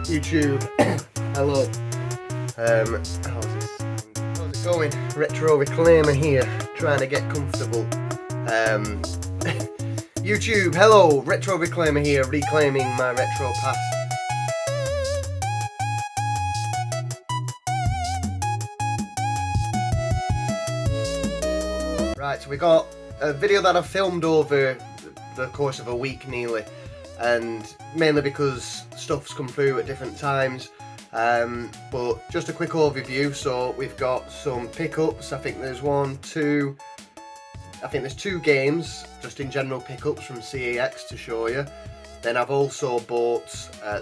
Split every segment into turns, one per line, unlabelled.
YouTube. Hello. How's it going? Retro Reclaimer here, trying to get comfortable. YouTube, hello. Retro Reclaimer here, reclaiming my retro past. Right, so we got a video that I filmed over the course of a week nearly, and mainly because stuff's come through at different times. But just a quick overview. So we've got some pickups. I think there's two games just in general pickups from CEX to show you. Then I've also bought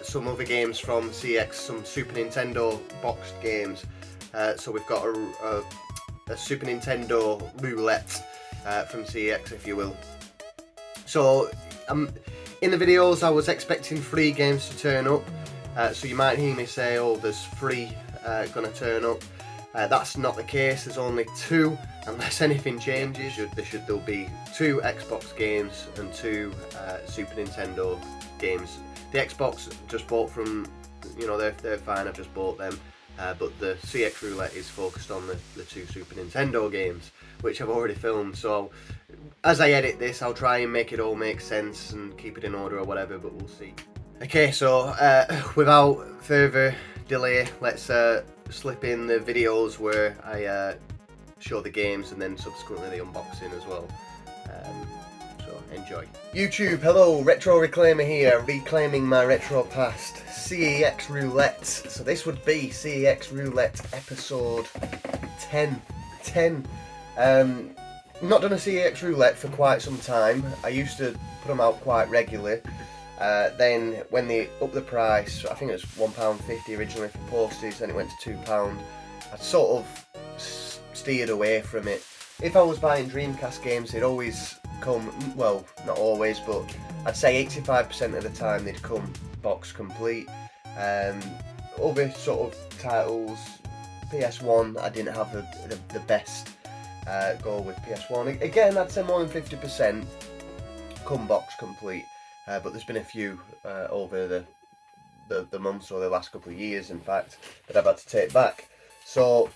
some other games from CEX, some Super Nintendo boxed games. So we've got a Super Nintendo Roulette from CEX, if you will. So in the videos I was expecting 3 games to turn up. So you might hear me say, oh, there's 3 gonna turn up. That's not the case. There's only 2, unless anything changes. There'll be 2 Xbox games and 2 Super Nintendo games. The Xbox just bought from, they're fine. I've just bought them. But the CEX Roulette is focused on the 2 Super Nintendo games, which I've already filmed. So as I edit this, I'll try and make it all make sense and keep it in order or whatever, but we'll see. Okay, so without further delay, let's slip in the videos where I show the games and then subsequently the unboxing as well. So enjoy. YouTube, hello, Retro Reclaimer here, reclaiming my retro past. CEX Roulette. So this would be CEX Roulette episode 10. Not done a CEX Roulette for quite some time. I used to put them out quite regularly. Then when they upped the price, I think it was £1.50 originally for postage, then it went to £2. I sort of steered away from it. If I was buying Dreamcast games, they'd always come, well, not always, but I'd say 85% of the time they'd come box complete. Other sort of titles, PS1, I didn't have the best go with PS1. Again, I'd say more than 50% come box complete. But there's been a few over the months or the last couple of years, in fact, that I've had to take back. So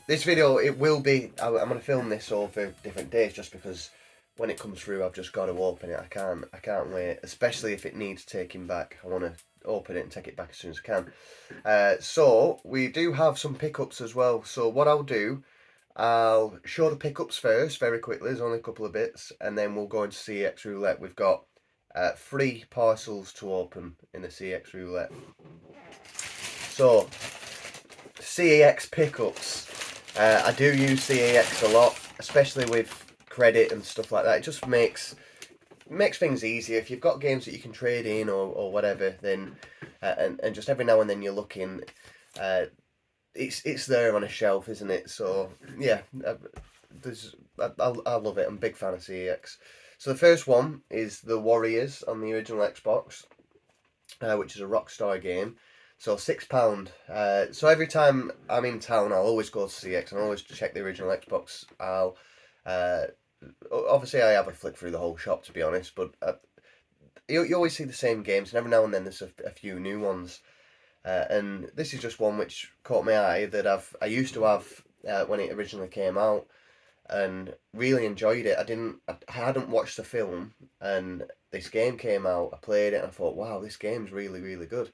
this video, it will be, I'm going to film this over different days, just because when it comes through I've just got to open it. I can't wait, especially if it needs taking back. I want to open it and take it back as soon as I can. So we do have some pickups as well. So what I'll do, I'll show the pickups first very quickly. There's only a couple of bits, and then we'll go into CEX Roulette. We've got 3 parcels to open in the CEX Roulette. So, CEX pickups. I do use CEX a lot, especially with credit and stuff like that. It just makes things easier. If you've got games that you can trade in or whatever, then and just every now and then you're looking, it's there on a shelf, isn't it? So yeah, I love it. I'm a big fan of CEX. So the first one is The Warriors on the original Xbox, which is a Rockstar game. So £6. So every time I'm in town, I'll always go to CEX and I'll always check the original Xbox. Obviously I have a flick through the whole shop, to be honest, but you always see the same games, and every now and then there's a few new ones. And this is just one which caught my eye that I used to have when it originally came out, and really enjoyed it. I hadn't watched the film, and this game came out. I played it and I thought, wow, this game's really, really good.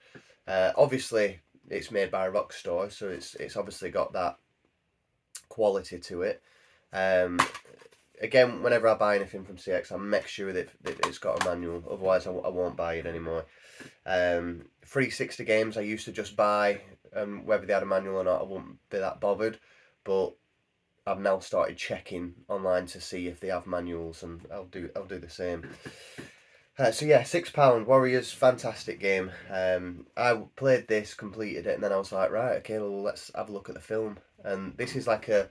Obviously it's made by Rockstar, so it's obviously got that quality to it. Again, whenever I buy anything from CEX, I make sure that it's got a manual, otherwise I won't buy it anymore. 360 games I used to just buy, whether they had a manual or not I wouldn't be that bothered, but I've now started checking online to see if they have manuals, and I'll do the same. So yeah, £6 Warriors, fantastic game. I played this, completed it, and then I was like, right, okay, well, let's have a look at the film. And this is like a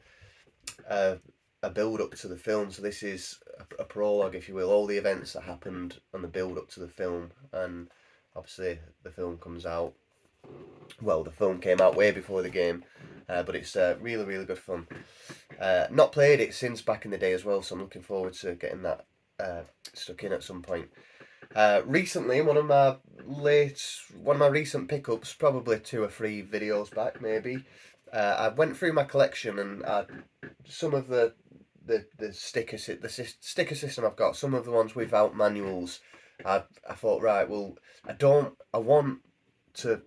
build up to the film. So this is a prologue, if you will, all the events that happened and the build up to the film. And obviously the film comes out. Well, the film came out way before the game, but it's really, really good fun. Not played it since back in the day as well, so I'm looking forward to getting that stuck in at some point. Recently, one of my recent pickups, probably 2 or 3 videos back, maybe. I went through my collection and some of the sticker system I've got. Some of the ones without manuals. I thought, right, well, I want to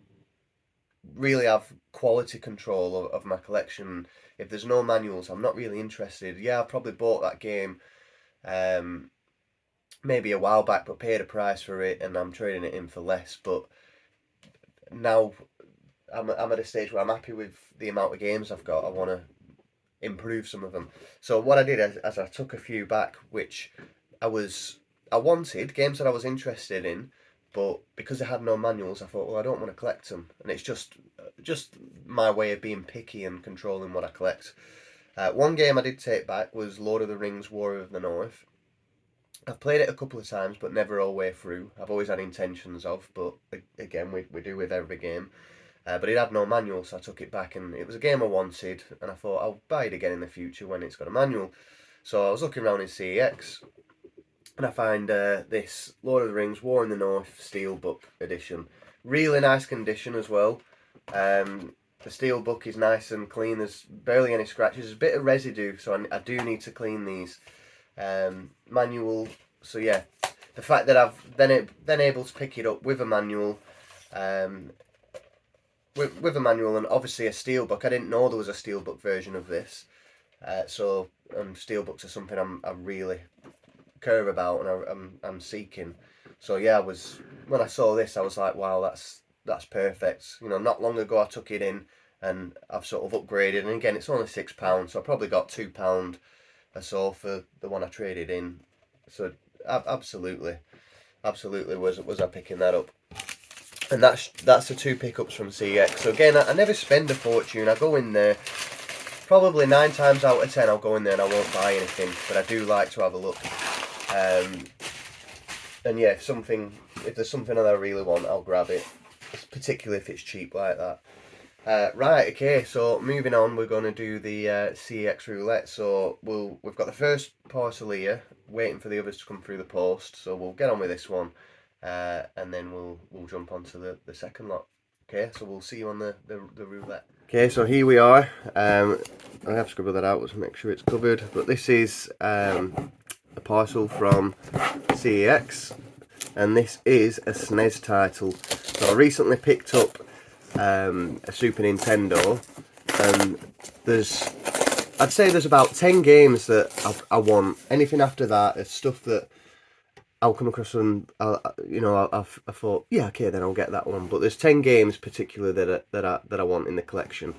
really have quality control of my collection. If there's no manuals, I'm not really interested. Yeah, I probably bought that game. Maybe a while back, but paid a price for it, and I'm trading it in for less. But now I'm at a stage where I'm happy with the amount of games I've got. I want to improve some of them. So what I did is I took a few back, which I wanted games that I was interested in, but because I had no manuals, I thought, well, I don't want to collect them, and it's just my way of being picky and controlling what I collect. One game I did take back was Lord of the Rings: War of the North. I've played it a couple of times, but never all the way through. I've always had intentions of, but again, we do with every game. But it had no manual, so I took it back, and it was a game I wanted, and I thought I'll buy it again in the future when it's got a manual. So I was looking around in CEX, and I find this Lord of the Rings War in the North Steelbook edition. Really nice condition as well. The steelbook is nice and clean. There's barely any scratches. There's a bit of residue, so I do need to clean these. Manual. So yeah, the fact that I've then able to pick it up with a manual, with a manual and obviously a steelbook. I didn't know there was a steelbook version of this. So steelbooks are something I really care about and I'm seeking. So yeah, when I saw this, I was like, wow, that's perfect. You know, not long ago I took it in and I've sort of upgraded, and again it's only £6, so I probably got £2 or so for the one I traded in. So absolutely was I picking that up. And that's the 2 pickups from CEX. So again, I never spend a fortune. I go in there, probably 9 times out of 10 I'll go in there and I won't buy anything, but I do like to have a look. And yeah, if there's something that I really want, I'll grab it, particularly if it's cheap like that. Right, okay, so moving on, we're going to do the CEX Roulette. So we've got the first parcel here, waiting for the others to come through the post, so we'll get on with this one, and then we'll jump onto the second lot. Okay, so we'll see you on the roulette. Okay, so here we are. I have scribbled that out to make sure it's covered, but this is a parcel from CEX, and this is a SNES title. So I recently picked up a Super Nintendo, and I'd say there's about 10 games that I want. Anything after that is stuff that I'll come across and I thought, yeah, okay, then I'll get that one. But there's 10 games particularly that I want in the collection,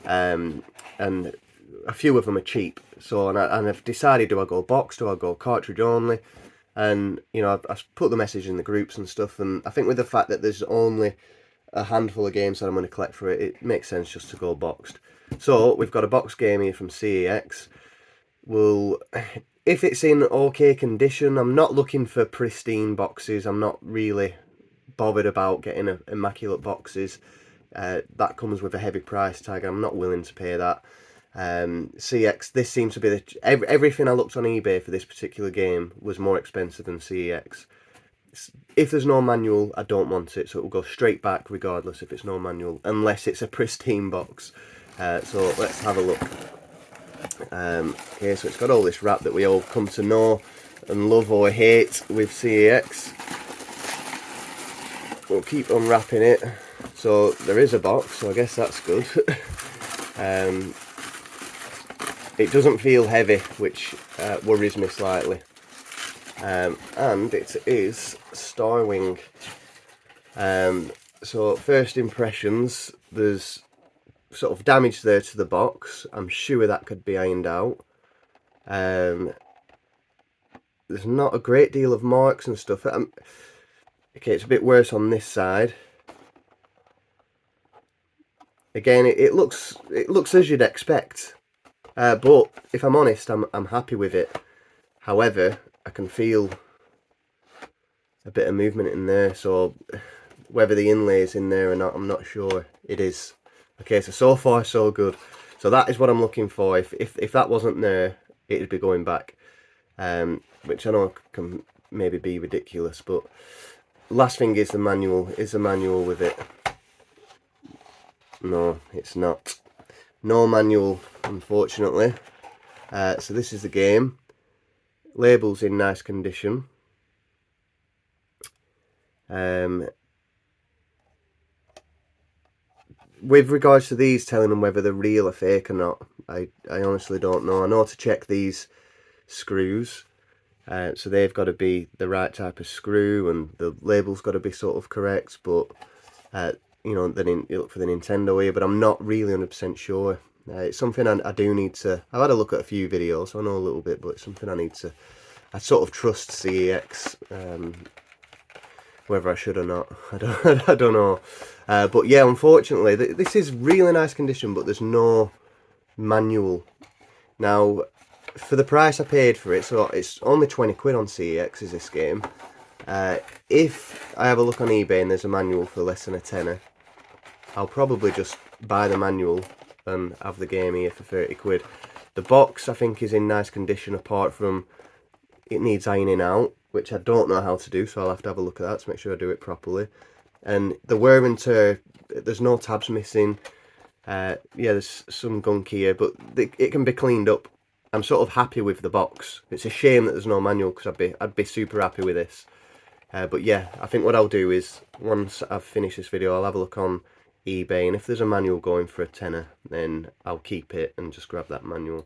and a few of them are cheap. So and I've decided, do I go box, do I go cartridge only? And you know, I put the message in the groups and stuff, and I think with the fact that there's only a handful of games that I'm going to collect for it, it makes sense just to go boxed. So we've got a box game here from CEX. If it's in okay condition, I'm not looking for pristine boxes. I'm not really bothered about getting immaculate boxes. That comes with a heavy price tag. I'm not willing to pay that. CEX, this seems to be everything I looked on eBay for this particular game was more expensive than CEX. If there's no manual, I don't want it, so it will go straight back regardless if it's no manual, unless it's a pristine box. So let's have a look. Okay, so it's got all this wrap that we all come to know and love or hate with CEX. We'll keep unwrapping it. So there is a box, so I guess that's good. It doesn't feel heavy, which worries me slightly. And it is Starwing. So first impressions, there's sort of damage there to the box. I'm sure that could be ironed out. There's not a great deal of marks and stuff. Okay, it's a bit worse on this side. Again, it looks as you'd expect. But if I'm honest, I'm happy with it. However, I can feel a bit of movement in there, so whether the inlay is in there or not, I'm not sure. It is. Okay, so far so good. So that is what I'm looking for. If that wasn't there, it'd be going back, which I know can maybe be ridiculous. But last thing is the manual. Is the manual with it? No, it's not. No manual, unfortunately. So this is the game. Labels in nice condition. With regards to these, telling them whether they're real or fake or not, I honestly don't know. I know to check these screws. So they've got to be the right type of screw, and the label's got to be sort of correct. But you know, then you look for the Nintendo here, but I'm not really 100% sure. It's something I do need to. I've had a look at a few videos, so I know a little bit, but it's something I need to. I sort of trust CEX, whether I should or not, I don't know. But yeah, unfortunately, this is really nice condition, but there's no manual. Now, for the price I paid for it, so it's only 20 quid on CEX is this game. If I have a look on eBay and there's a manual for less than a tenner, I'll probably just buy the manual and have the game here for 30 quid. The box, I think, is in nice condition, apart from it needs ironing out, which I don't know how to do, so I'll have to have a look at that to make sure I do it properly. And the wear and tear, there's no tabs missing. Yeah, there's some gunk here, but it can be cleaned up. I'm sort of happy with the box. It's a shame that there's no manual, because I'd be super happy with this. But yeah, I think what I'll do is, once I've finished this video, I'll have a look on eBay, and if there's a manual going for a tenner, then I'll keep it and just grab that manual.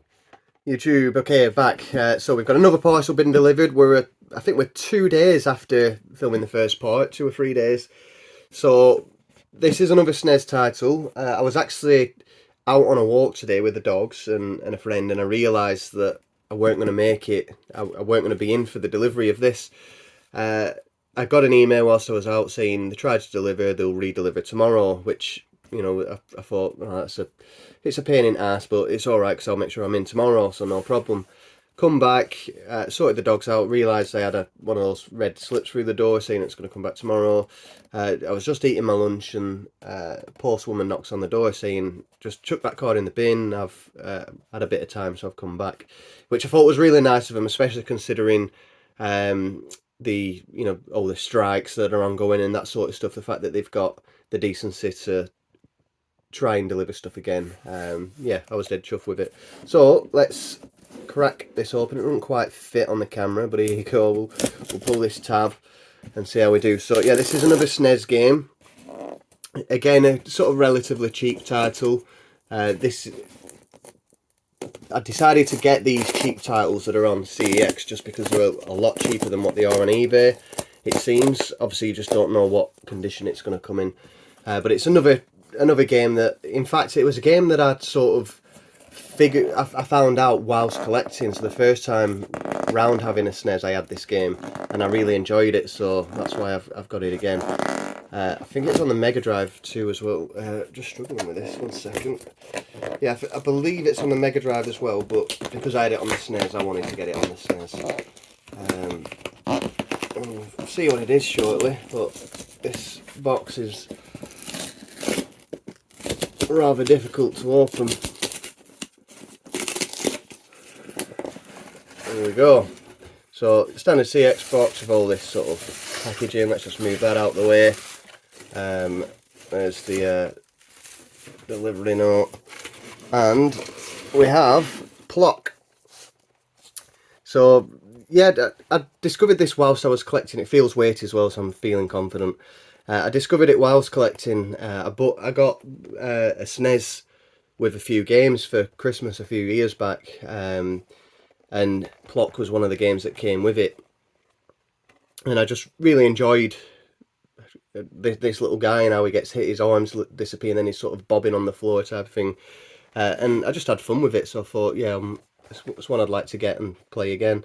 YouTube, okay, back. So we've got another parcel been delivered. I think we're 2 days after filming the first part, 2 or 3 days. So this is another SNES title. I was actually out on a walk today with the dogs and a friend, and I realised that I weren't going to make it. I weren't going to be in for the delivery of this. I got an email whilst I was out saying they tried to deliver, they'll re-deliver tomorrow, which, you know, I thought, oh, it's a pain in the ass, but it's alright, because I'll make sure I'm in tomorrow, so no problem. Come back, sorted the dogs out, realised they had one of those red slips through the door saying it's going to come back tomorrow. I was just eating my lunch, and postwoman knocks on the door saying, just chuck that card in the bin, I've had a bit of time, so I've come back. Which I thought was really nice of them, especially considering you know, all the strikes that are ongoing and that sort of stuff. The fact that they've got the decency to try and deliver stuff again. Yeah, I was dead chuffed with it. So let's crack this open. It doesn't quite fit on the camera, but here you go. We'll pull this tab and see how we do. So yeah, this is another SNES game. Again, a sort of relatively cheap title. I decided to get these cheap titles that are on CEX just because they're a lot cheaper than what they are on eBay, it seems. Obviously, you just don't know what condition it's going to come in. But it's another game that, in fact, it was a game that I'd sort of I found out whilst collecting. So the first time round having a SNES, I had this game, and I really enjoyed it. So that's why I've got it again. I think it's on the Mega Drive too as well. Just struggling with this, 1 second. Yeah, I believe it's on the Mega Drive as well, but because I had it on the SNES, I wanted to get it on the SNES. We'll see what it is shortly, but this box is rather difficult to open. There we go. So, standard CEX box with all this sort of packaging. Let's just move that out of the way. There's the delivery note, and we have Plock. So yeah, I discovered this whilst I was collecting. It feels weighty as well, so I'm feeling confident. I discovered it whilst collecting. I got a SNES with a few games for Christmas a few years back, and Plock was one of the games that came with it, and I just really enjoyed this little guy and how he gets hit, his arms disappear, and then he's sort of bobbing on the floor type of thing. And I just had fun with it, so I thought, yeah, it's one I'd like to get and play again.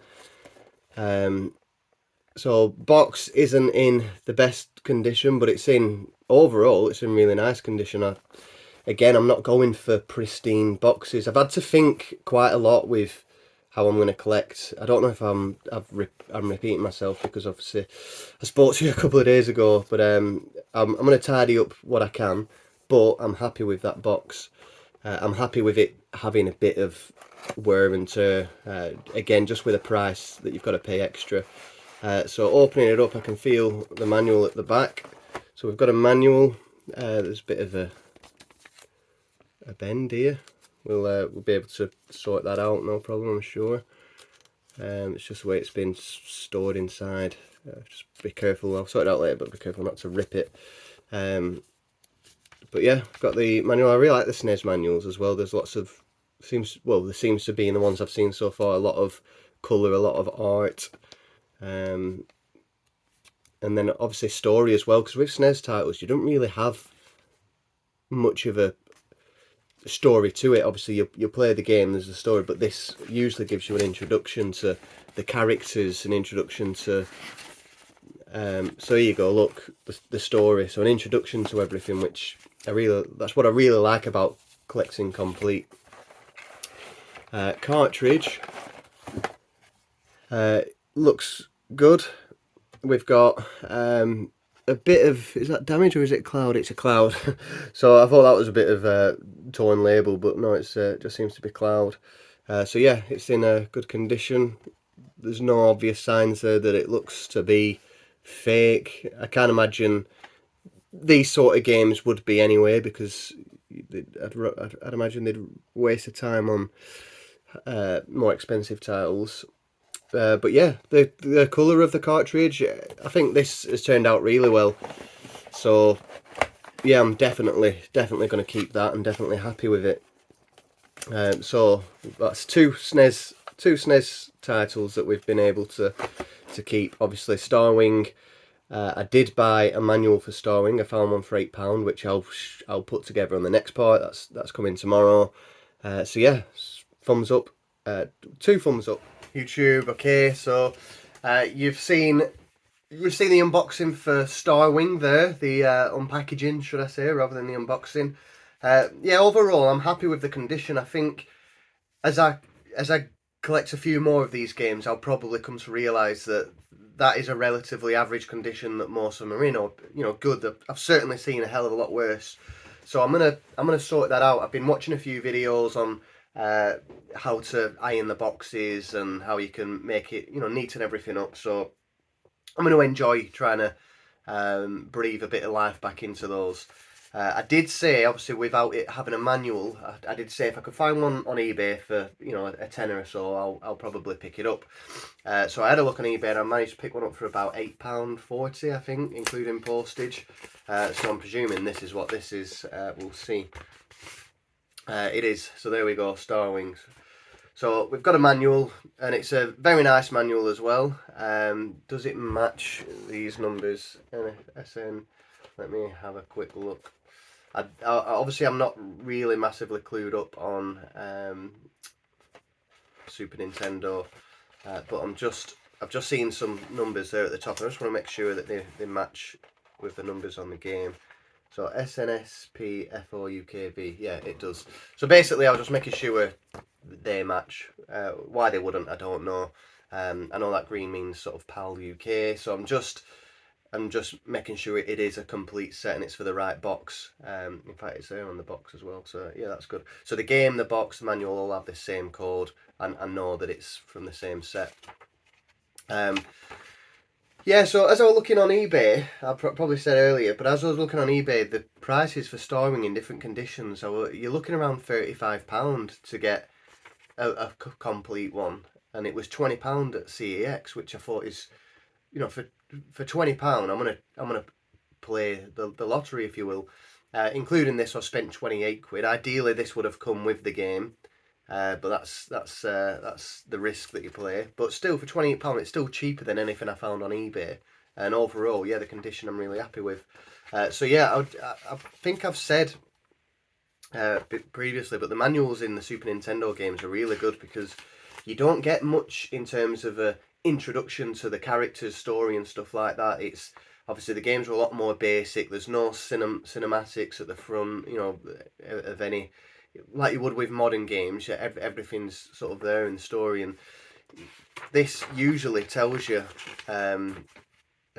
So box isn't in the best condition, but overall it's in really nice condition. Again, I'm not going for pristine boxes. I've had to think quite a lot with how I'm going to collect. I don't know if I'm repeating myself, because obviously I spoke to you a couple of days ago, but I'm going to tidy up what I can, but I'm happy with that box. I'm happy with it having a bit of wear and tear, again, just with a price that you've got to pay extra. So opening it up, I can feel the manual at the back. So we've got a manual. There's a bit of a bend here. We'll be able to sort that out, no problem, I'm sure. It's just the way it's been stored inside. Just be careful. I'll sort it out later, but be careful not to rip it. But yeah, I've got the manual. I really like the SNES manuals as well. There's lots of there seems to be in the ones I've seen so far a lot of colour, a lot of art, and then obviously story as well. Because with SNES titles, you don't really have much of a story to it. Obviously, you play the game, there's a story, but this usually gives you an introduction to the characters, an introduction to. So here you go. Look, the story. So an introduction to everything, which that's what I really like about collecting complete. Cartridge looks good. We've got a bit of, is that damage or is it cloud? It's a cloud. So I thought that was a bit of a torn label, but no, it just seems to be cloud. So yeah, it's in a good condition. There's no obvious signs there that it looks to be fake. I can't imagine these sort of games would be anyway, because I'd imagine they'd waste the time on more expensive titles. But yeah, the colour of the cartridge, I think this has turned out really well. So yeah, I'm definitely going to keep that. I'm definitely happy with it. So that's two SNES titles that we've been able to keep. Obviously, Starwing. I did buy a manual for Starwing. I found one for £8, which I'll put together on the next part. That's coming tomorrow. So yeah, thumbs up. 2 thumbs up. YouTube. Okay, so you've seen the unboxing for Starwing there, the unpackaging, should I say, rather than the unboxing. Yeah, overall, I'm happy with the condition. I think as I collect a few more of these games, I'll probably come to realise that is a relatively average condition that most of them are in, or good. I've certainly seen a hell of a lot worse. So I'm gonna sort that out. I've been watching a few videos on how to iron the boxes and how you can make it neaten everything up. So I'm going to enjoy trying to breathe a bit of life back into those. I did say, obviously, without it having a manual, I did say if I could find one on eBay for a tenner or so, I'll probably pick it up. So I had a look on eBay and I managed to pick one up for about £8.40, I think, including postage. So I'm presuming this is what this is. We'll see. It is. So there we go, Starwings. So we've got a manual, and it's a very nice manual as well. Does it match these numbers? SN. Let me have a quick look. Obviously, I'm not really massively clued up on Super Nintendo, but I've just seen some numbers there at the top. I just want to make sure that they match with the numbers on the game. So SNSPFOUKV, yeah, it does. So basically, I was just making sure they match. Why they wouldn't, I don't know. I know that green means sort of PAL UK, so I'm just making sure it is a complete set and it's for the right box. In fact, it's there on the box as well, so yeah, that's good. So the game, the box, the manual all have the same code, and I know that it's from the same set. Yeah, so as I was looking on eBay, I probably said earlier, but as I was looking on eBay, the prices for Starwing in different conditions, so you're looking around £35 to get a complete one, and it was £20 at CEX, which I thought is, for £20, I'm gonna play the lottery, if you will. Including this, I spent £28. Ideally, this would have come with the game. But that's the risk that you play. But still, for £28, it's still cheaper than anything I found on eBay. And overall, yeah, the condition I'm really happy with. So yeah, I think I've said previously, but the manuals in the Super Nintendo games are really good because you don't get much in terms of a introduction to the character's story and stuff like that. It's obviously the games are a lot more basic. There's no cinematics at the front, of any, like you would with modern games. Everything's sort of there in the story, and this usually tells you a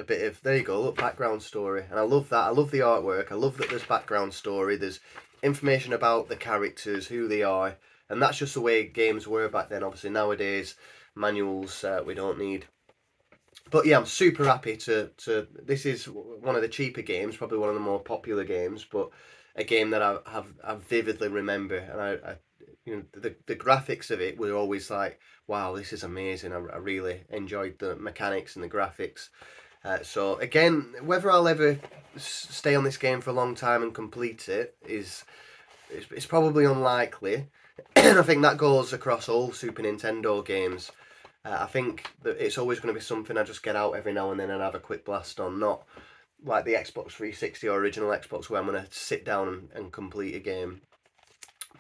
bit of, there you go, look, background story. And I love that. I love the artwork. I love that there's background story. There's information about the characters, who they are, and that's just the way games were back then. Obviously nowadays manuals we don't need. But yeah, I'm super happy to this is one of the cheaper games, probably one of the more popular games, but a game that I vividly remember, and I you know, the graphics of it were always like, wow, this is amazing. I really enjoyed the mechanics and the graphics. So again, whether I'll ever stay on this game for a long time and complete it is it's probably unlikely. And I think that goes across all Super Nintendo games. I think that it's always going to be something I just get out every now and then and have a quick blast on, not like the Xbox 360 or original Xbox where I'm going to sit down and complete a game.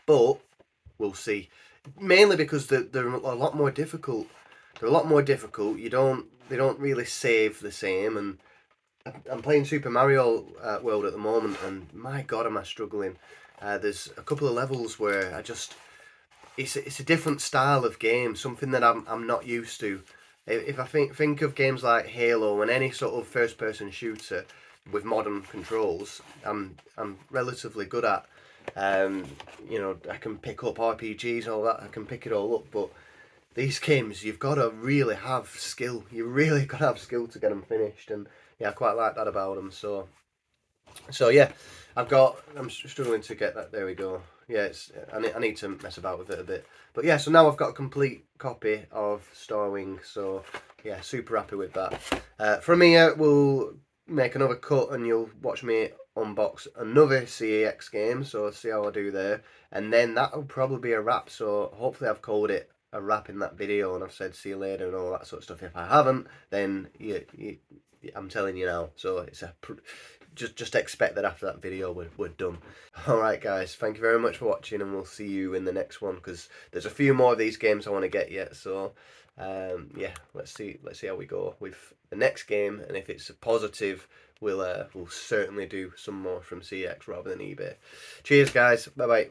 But we'll see. Mainly because they're a lot more difficult. They're a lot more difficult. They don't really save the same. And I'm playing Super Mario World at the moment, and my God, am I struggling. There's a couple of levels where it's a different style of game, something that I'm not used to. If I think of games like Halo and any sort of first person shooter with modern controls, I'm relatively good at. Um, I can pick up RPGs and all that. I can pick it all up, but these games you've got to really have skill. You really got to have skill to get them finished, and yeah, I quite like that about them. So yeah, I'm struggling to get that. There we go. Yeah, I need to mess about with it a bit. But yeah, so now I've got a complete copy of Starwing. So yeah, super happy with that. From here, we'll make another cut, and you'll watch me unbox another CEX game. So see how I do there, and then that'll probably be a wrap. So hopefully I've called it a wrap in that video, and I've said see you later and all that sort of stuff. If I haven't, then I'm telling you now. So it's just expect that after that video we're done. Alright guys, thank you very much for watching, and we'll see you in the next one, because there's a few more of these games I want to get yet. So yeah, let's see how we go with the next game, and if it's a positive, we'll certainly do some more from CEX rather than eBay. Cheers guys, bye bye.